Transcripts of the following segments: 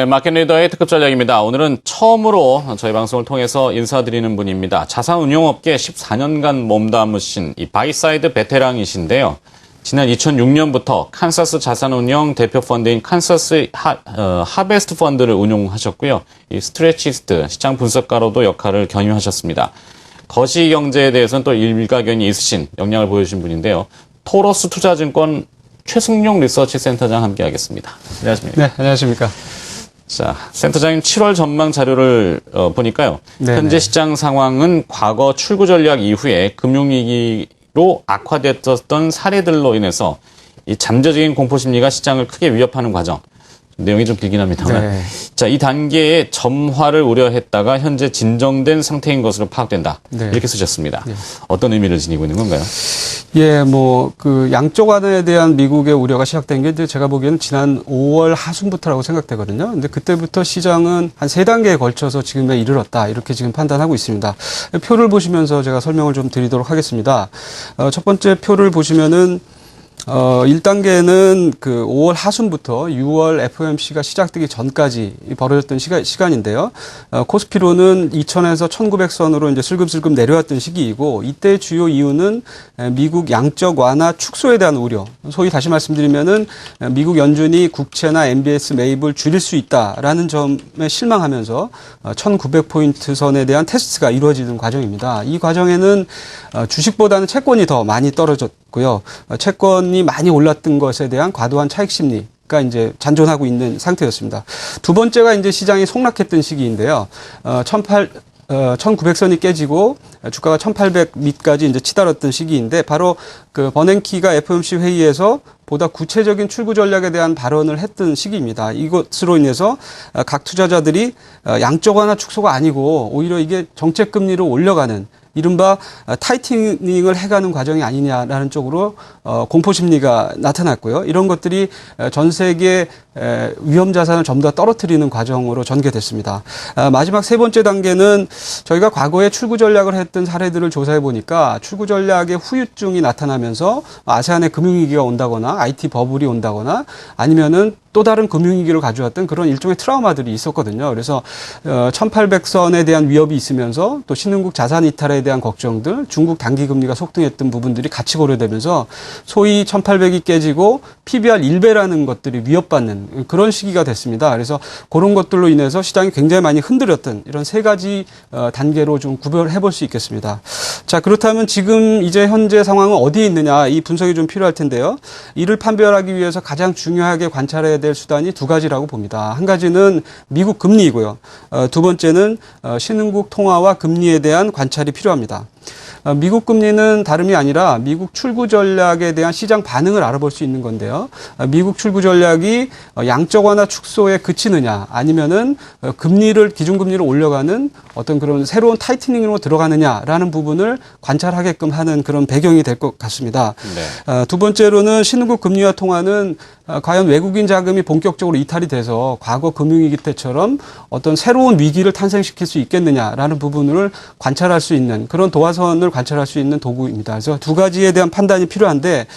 네, 마켓 리더의 특급 전략입니다. 오늘은 처음으로 저희 방송을 통해서 인사드리는 분입니다. 자산운용업계 14년간 몸담으신 이 바이사이드 베테랑이신데요. 지난 2006년부터 칸사스 자산운용 대표 펀드인 칸사스 하베스트 펀드를 운용하셨고요. 이 스트레치스트 시장 분석가로도 역할을 겸임하셨습니다. 거시경제에 대해서는 또 일가견이 있으신 역량을 보여주신 분인데요. 토러스 투자증권 최승용 리서치 센터장 함께하겠습니다. 안녕하십니까? 네, 안녕하십니까? 자, 센터장님 7월 전망 자료를 보니까요. 네네. 현재 시장 상황은 과거 출구 전략 이후에 금융위기로 악화됐던 사례들로 인해서 이 잠재적인 공포심리가 시장을 크게 위협하는 과정. 내용이 좀 길긴 합니다만. 네. 자, 이 단계에 점화를 우려했다가 현재 진정된 상태인 것으로 파악된다. 네. 이렇게 쓰셨습니다. 네. 어떤 의미를 지니고 있는 건가요? 예, 양쪽 완화에 대한 미국의 우려가 시작된 게 이제 제가 보기에는 지난 5월 하순부터라고 생각되거든요. 근데 그때부터 시장은 한 3단계에 걸쳐서 지금에 이르렀다. 이렇게 지금 판단하고 있습니다. 표를 보시면서 제가 설명을 좀 드리도록 하겠습니다. 첫 번째 표를 보시면은 1단계는 그 5월 하순부터 6월 FOMC가 시작되기 전까지 벌어졌던 시간인데요. 코스피로는 2000에서 1900선으로 이제 슬금슬금 내려왔던 시기이고, 이때 주요 이유는 미국 양적 완화 축소에 대한 우려. 소위 다시 말씀드리면은 미국 연준이 국채나 MBS 매입을 줄일 수 있다라는 점에 실망하면서 1900포인트 선에 대한 테스트가 이루어지는 과정입니다. 이 과정에는 주식보다는 채권이 더 많이 떨어졌고요. 채권이 많이 올랐던 것에 대한 과도한 차익 심리가 이제 잔존하고 있는 상태였습니다. 두 번째가 이제 시장이 폭락했던 시기인데요. 1900선이 깨지고 주가가 1800 밑까지 이제 치달았던 시기인데, 바로 그 버냉키가 FOMC 회의에서 보다 구체적인 출구 전략에 대한 발언을 했던 시기입니다. 이것으로 인해서 각 투자자들이 양적 완화 축소가 아니고 오히려 이게 정책 금리로 올려가는 이른바 타이트닝을 해가는 과정이 아니냐라는 쪽으로 공포 심리가 나타났고요. 이런 것들이 전 세계 위험 자산을 전부 다 떨어뜨리는 과정으로 전개됐습니다. 마지막 세 번째 단계는 저희가 과거에 출구 전략을 했던 사례들을 조사해 보니까 출구 전략의 후유증이 나타나면서 아세안에 금융위기가 온다거나 IT 버블이 온다거나 아니면은 또 다른 금융위기를 가져왔던 그런 일종의 트라우마들이 있었거든요. 그래서 1800선에 대한 위협이 있으면서 또 신흥국 자산 이탈에 대한 걱정들, 중국 단기금리가 속등했던 부분들이 같이 고려되면서 소위 1800이 깨지고 PBR 1배라는 것들이 위협받는 그런 시기가 됐습니다. 그래서 그런 것들로 인해서 시장이 굉장히 많이 흔들렸던 이런 세 가지 단계로 좀 구별해 볼 수 있겠습니다. 자, 그렇다면 지금 이제 현재 상황은 어디에 있느냐, 이 분석이 좀 필요할 텐데요. 이를 판별하기 위해서 가장 중요하게 관찰해야 될 수단이 두 가지라고 봅니다. 한 가지는 미국 금리이고요. 두 번째는 신흥국 통화와 금리에 대한 관찰이 필요합니다. 미국 금리는 다름이 아니라 미국 출구 전략에 대한 시장 반응을 알아볼 수 있는 건데요. 미국 출구 전략이 양적 완화 축소에 그치느냐, 아니면은 기준금리를 올려가는 어떤 그런 새로운 타이트닝으로 들어가느냐라는 부분을 관찰하게끔 하는 그런 배경이 될 것 같습니다. 네. 두 번째로는 신흥국 금리와 통화는 과연 외국인 자금이 본격적으로 이탈이 돼서 과거 금융위기 때처럼 어떤 새로운 위기를 탄생시킬 수 있겠느냐라는 부분을 관찰할 수 있는 그런 도화선을 관찰할 수 있는 도구입니다. 그래서 두 가지에 대한 판단이 필요한데,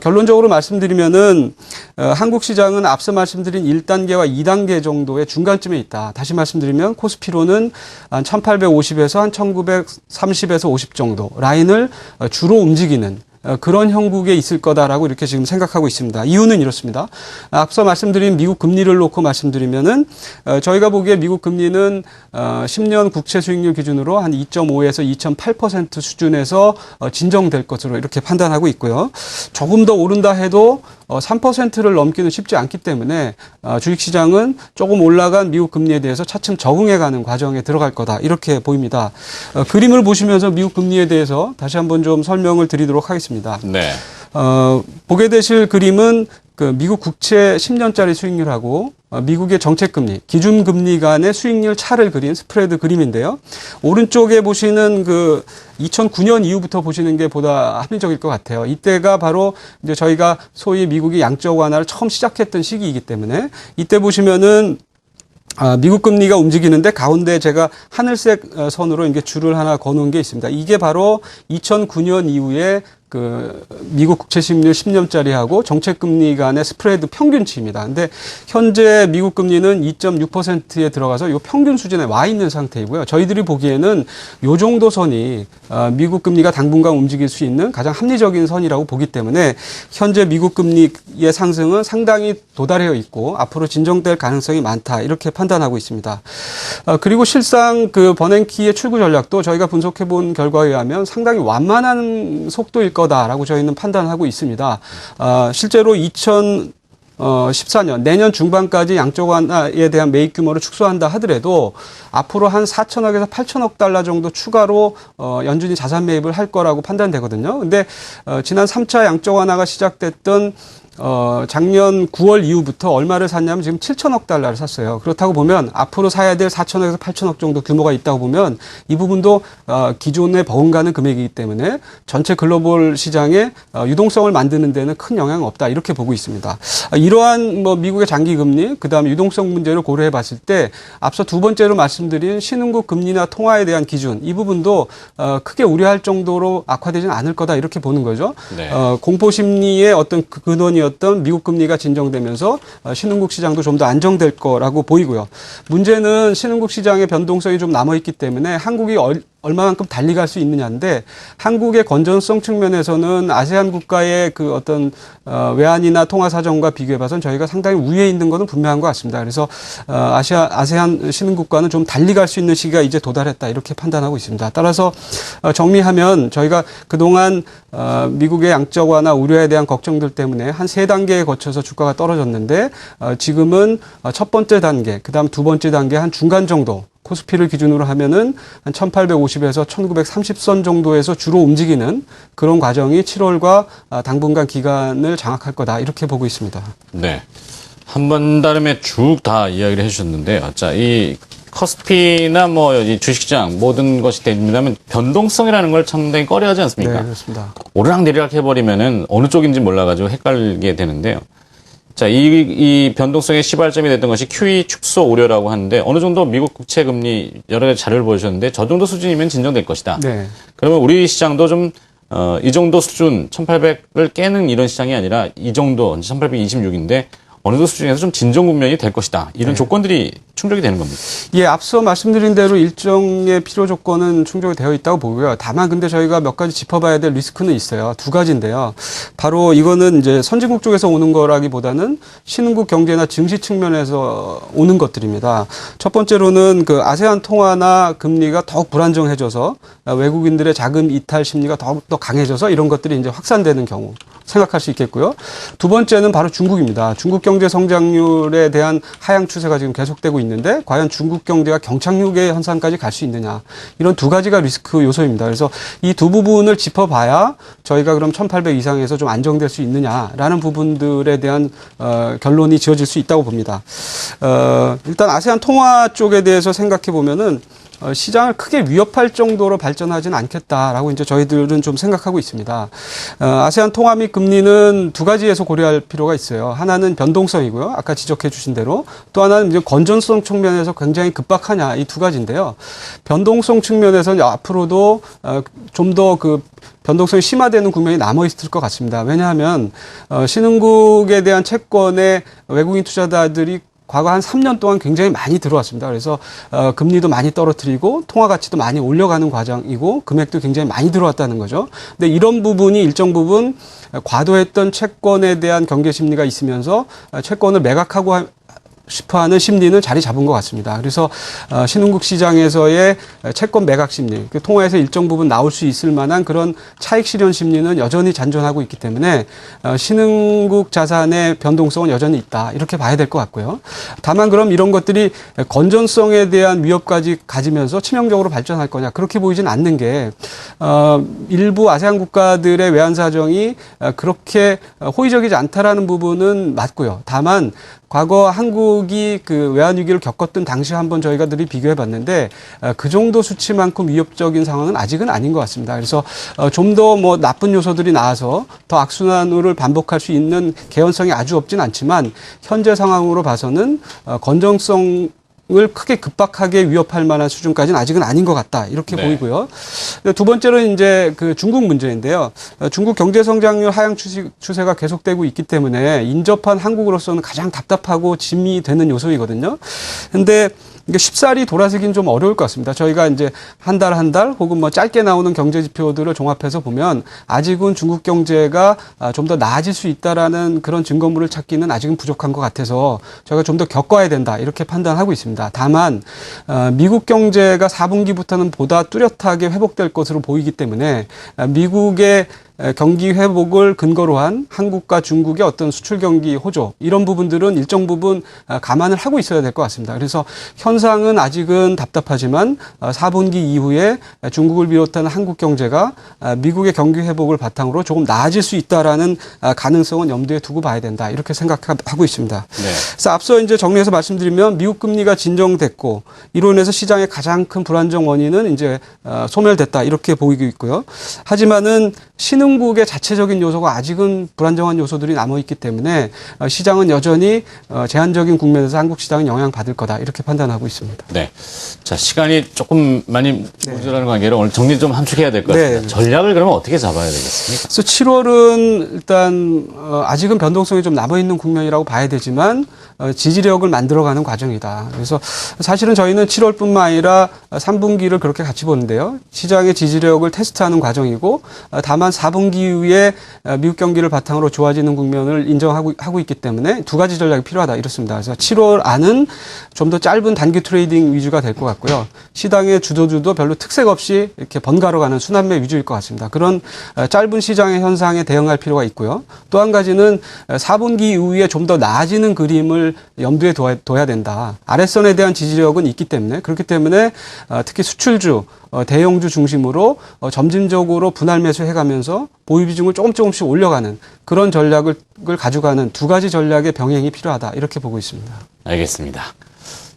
결론적으로 말씀드리면은 한국 시장은 앞서 말씀드린 1단계와 2단계 정도의 중간쯤에 있다. 다시 말씀드리면 코스피로는 한 1850에서 한 1930에서 50 정도 라인을 주로 움직이는 그런 형국에 있을 거다라고 이렇게 지금 생각하고 있습니다. 이유는 이렇습니다. 앞서 말씀드린 미국 금리를 놓고 말씀드리면은 저희가 보기에 미국 금리는 10년 국채 수익률 기준으로 한 2.5에서 2.8% 수준에서 진정될 것으로 이렇게 판단하고 있고요. 조금 더 오른다 해도 3%를 넘기는 쉽지 않기 때문에 주식시장은 조금 올라간 미국 금리에 대해서 차츰 적응해가는 과정에 들어갈 거다, 이렇게 보입니다. 그림을 보시면서 미국 금리에 대해서 다시 한번 좀 설명을 드리도록 하겠습니다. 네. 보게 되실 그림은 그 미국 국채 10년짜리 수익률하고 미국의 정책금리, 기준금리 간의 수익률 차를 그린 스프레드 그림인데요. 오른쪽에 보시는 그 2009년 이후부터 보시는 게 보다 합리적일 것 같아요. 이때가 바로 이제 저희가 소위 미국이 양적 완화를 처음 시작했던 시기이기 때문에 이때 보시면은 미국 금리가 움직이는데 가운데 제가 하늘색 선으로 이게 줄을 하나 거놓은 게 있습니다. 이게 바로 2009년 이후에 그 미국 국채 수익률 10년짜리하고 정책 금리 간의 스프레드 평균치입니다. 근데 현재 미국 금리는 2.6%에 들어가서 이 평균 수준에 와 있는 상태이고요. 저희들이 보기에는 요 정도 선이 미국 금리가 당분간 움직일 수 있는 가장 합리적인 선이라고 보기 때문에 현재 미국 금리의 상승은 상당히 도달해 있고 앞으로 진정될 가능성이 많다 이렇게 판단하고 있습니다. 그리고 실상 그 버냉키의 출구 전략도 저희가 분석해 본 결과에 의하면 상당히 완만한 속도일 거다라고 저희는 판단하고 있습니다. 실제로 2014년 내년 중반까지 양적 완화에 대한 매입 규모를 축소한다 하더라도 앞으로 한 4천억에서 8천억 달러 정도 추가로 연준이 자산 매입을 할 거라고 판단되거든요. 근데 지난 3차 양적 완화가 시작됐던 작년 9월 이후부터 얼마를 샀냐면 지금 7천억 달러를 샀어요. 그렇다고 보면 앞으로 사야 될 4천억에서 8천억 정도 규모가 있다고 보면 이 부분도 기존에 버금가는 금액이기 때문에 전체 글로벌 시장에 유동성을 만드는 데는 큰 영향은 없다 이렇게 보고 있습니다. 이러한 뭐 미국의 장기 금리 그다음에 유동성 문제를 고려해 봤을 때 앞서 두 번째로 말씀드린 신흥국 금리나 통화에 대한 기준 이 부분도 크게 우려할 정도로 악화되지는 않을 거다 이렇게 보는 거죠. 네. 공포 심리의 어떤 근원이었던 미국 금리가 진정되면서 신흥국 시장도 좀 더 안정될 거라고 보이고요. 문제는 신흥국 시장의 변동성이 좀 남아있기 때문에 한국이 얼마만큼 달리갈 수 있느냐인데 한국의 건전성 측면에서는 아세안 국가의 그 어떤 외환이나 통화 사정과 비교해 봐서는 저희가 상당히 우위에 있는 것은 분명한 것 같습니다. 그래서 아세안 신흥국가는 좀 달리갈 수 있는 시기가 이제 도달했다 이렇게 판단하고 있습니다. 따라서 정리하면 저희가 그동안 미국의 양적 완화 우려에 대한 걱정들 때문에 한 세 단계에 거쳐서 주가가 떨어졌는데 지금은 첫 번째 단계, 그다음 두 번째 단계 한 중간 정도 코스피를 기준으로 하면은 한 1850에서 1930선 정도에서 주로 움직이는 그런 과정이 7월과 당분간 기간을 장악할 거다 이렇게 보고 있습니다. 네. 한 번 다름에 쭉 다 이야기를 해주셨는데요. 자, 이 코스피나 뭐 이 주식시장 모든 것이 됩니다면 변동성이라는 걸 상당히 꺼려하지 않습니까? 네, 그렇습니다. 오르락내리락 해버리면은 어느 쪽인지 몰라가지고 헷갈리게 되는데요. 자, 이 변동성의 시발점이 됐던 것이 QE 축소 우려라고 하는데 어느 정도 미국 국채 금리 여러 가지 자료를 보여주셨는데 저 정도 수준이면 진정될 것이다. 네. 그러면 우리 시장도 좀 이 정도 수준 1800을 깨는 이런 시장이 아니라 이 정도 1826인데 어느 정도 수준에서 좀 진정 국면이 될 것이다. 이런 조건들이 충족이 되는 겁니다. 예, 앞서 말씀드린 대로 일정의 필요 조건은 충족이 되어 있다고 보고요. 다만 근데 저희가 몇 가지 짚어봐야 될 리스크는 있어요. 두 가지인데요. 바로 이거는 이제 선진국 쪽에서 오는 거라기보다는 신흥국 경제나 증시 측면에서 오는 것들입니다. 첫 번째로는 그 아세안 통화나 금리가 더욱 불안정해져서 외국인들의 자금 이탈 심리가 더욱더 강해져서 이런 것들이 이제 확산되는 경우 생각할 수 있겠고요. 두 번째는 바로 중국입니다. 중국 경제 성장률에 대한 하향 추세가 지금 계속되고 있는데 과연 중국 경제가 경착륙의 현상까지 갈 수 있느냐. 이런 두 가지가 리스크 요소입니다. 그래서 이 두 부분을 짚어봐야 저희가 그럼 1800 이상에서 좀 안정될 수 있느냐라는 부분들에 대한 결론이 지어질 수 있다고 봅니다. 일단 아세안 통화 쪽에 대해서 생각해 보면은 시장을 크게 위협할 정도로 발전하지는 않겠다라고 이제 저희들은 좀 생각하고 있습니다. 아세안 통화 및 금리는 두 가지에서 고려할 필요가 있어요. 하나는 변동성이고요. 아까 지적해 주신 대로 또 하나는 이제 건전성 측면에서 굉장히 급박하냐 이 두 가지인데요. 변동성 측면에서는 앞으로도 좀 더 그 변동성이 심화되는 국면이 남아 있을 것 같습니다. 왜냐하면 신흥국에 대한 채권에 외국인 투자자들이 과거 한 3년 동안 굉장히 많이 들어왔습니다. 그래서 금리도 많이 떨어뜨리고 통화 가치도 많이 올려가는 과정이고 금액도 굉장히 많이 들어왔다는 거죠. 근데 이런 부분이 일정 부분 과도했던 채권에 대한 경계 심리가 있으면서 채권을 매각하고 싶어하는 심리는 자리 잡은 것 같습니다. 그래서 신흥국 시장에서의 채권 매각 심리, 그 통화에서 일정 부분 나올 수 있을 만한 그런 차익 실현 심리는 여전히 잔존하고 있기 때문에 신흥국 자산의 변동성은 여전히 있다 이렇게 봐야 될 것 같고요. 다만 그럼 이런 것들이 건전성에 대한 위협까지 가지면서 치명적으로 발전할 거냐 그렇게 보이진 않는 게 일부 아세안 국가들의 외환 사정이 그렇게 호의적이지 않다라는 부분은 맞고요. 다만 과거 한국이 그 외환 위기를 겪었던 당시 한번 저희가들이 비교해 봤는데 그 정도 수치만큼 위협적인 상황은 아직은 아닌 것 같습니다. 그래서 좀 더 뭐 나쁜 요소들이 나와서 더 악순환을 반복할 수 있는 개연성이 아주 없진 않지만 현재 상황으로 봐서는 건전성 을 크게 급박하게 위협할 만한 수준까지는 아직은 아닌 것 같다. 이렇게 네. 보이고요. 두 번째로는 이제 그 중국 문제인데요. 중국 경제 성장률 하향 추세가 계속되고 있기 때문에 인접한 한국으로서는 가장 답답하고 짐이 되는 요소이거든요. 근데 이게 쉽사리 돌아서기는 좀 어려울 것 같습니다. 저희가 이제 한 달 혹은 뭐 짧게 나오는 경제 지표들을 종합해서 보면 아직은 중국 경제가 좀 더 나아질 수 있다라는 그런 증거물을 찾기는 아직은 부족한 것 같아서 저희가 좀 더 겪어야 된다 이렇게 판단하고 있습니다. 다만 미국 경제가 4분기부터는 보다 뚜렷하게 회복될 것으로 보이기 때문에 미국의 경기 회복을 근거로 한 한국과 중국의 어떤 수출 경기 호조 이런 부분들은 일정 부분 감안을 하고 있어야 될 것 같습니다. 그래서 현상은 아직은 답답하지만 4분기 이후에 중국을 비롯한 한국 경제가 미국의 경기 회복을 바탕으로 조금 나아질 수 있다라는 가능성은 염두에 두고 봐야 된다 이렇게 생각하고 있습니다. 네. 그래서 앞서 이제 정리해서 말씀드리면 미국 금리가 진정됐고 이로 인해서 시장의 가장 큰 불안정 원인은 이제 소멸됐다 이렇게 보이고 있고요. 하지만은 신흥국의 자체적인 요소가 아직은 불안정한 요소들이 남아있기 때문에 시장은 여전히 제한적인 국면에서 한국 시장은 영향받을 거다 이렇게 판단하고 있습니다. 네. 자, 시간이 조금 많이 모자라는 관계로 오늘 정리 좀 함축해야 될 것 같습니다. 네. 전략을 그러면 어떻게 잡아야 되겠습니까? 그래서 7월은 일단 아직은 변동성이 좀 남아있는 국면이라고 봐야 되지만 지지력을 만들어가는 과정이다. 그래서 사실은 저희는 7월뿐만 아니라 3분기를 그렇게 같이 보는데요. 시장의 지지력을 테스트하는 과정이고 다만 4분기 이후에 미국 경기를 바탕으로 좋아지는 국면을 인정하고 있기 때문에 두 가지 전략이 필요하다 이렇습니다. 그래서 7월 안은 좀 더 짧은 단기 트레이딩 위주가 될 것 같고요. 시장의 주도주도 별로 특색 없이 이렇게 번갈아 가는 순환매 위주일 것 같습니다. 그런 짧은 시장의 현상에 대응할 필요가 있고요. 또 한 가지는 4분기 이후에 좀 더 나아지는 그림을 염두에 둬야 된다. 아랫선에 대한 지지력은 있기 때문에 그렇기 때문에 특히 수출주, 대형주 중심으로 점진적으로 분할 매수해가면서 보유 비중을 조금씩 올려가는 그런 전략을 가져가는 두 가지 전략의 병행이 필요하다. 이렇게 보고 있습니다. 알겠습니다.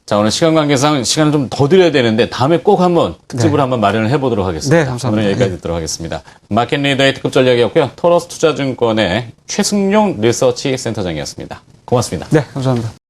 자, 오늘 시간 관계상 시간을 좀 더 드려야 되는데 다음에 꼭 한번 특집으로 한번 마련을 해보도록 하겠습니다. 네, 감사합니다. 오늘은 여기까지 듣도록 하겠습니다. 마켓 리더의 특급 전략이었고요. 토러스 투자증권의 최승용 리서치 센터장이었습니다. 고맙습니다. 네, 감사합니다.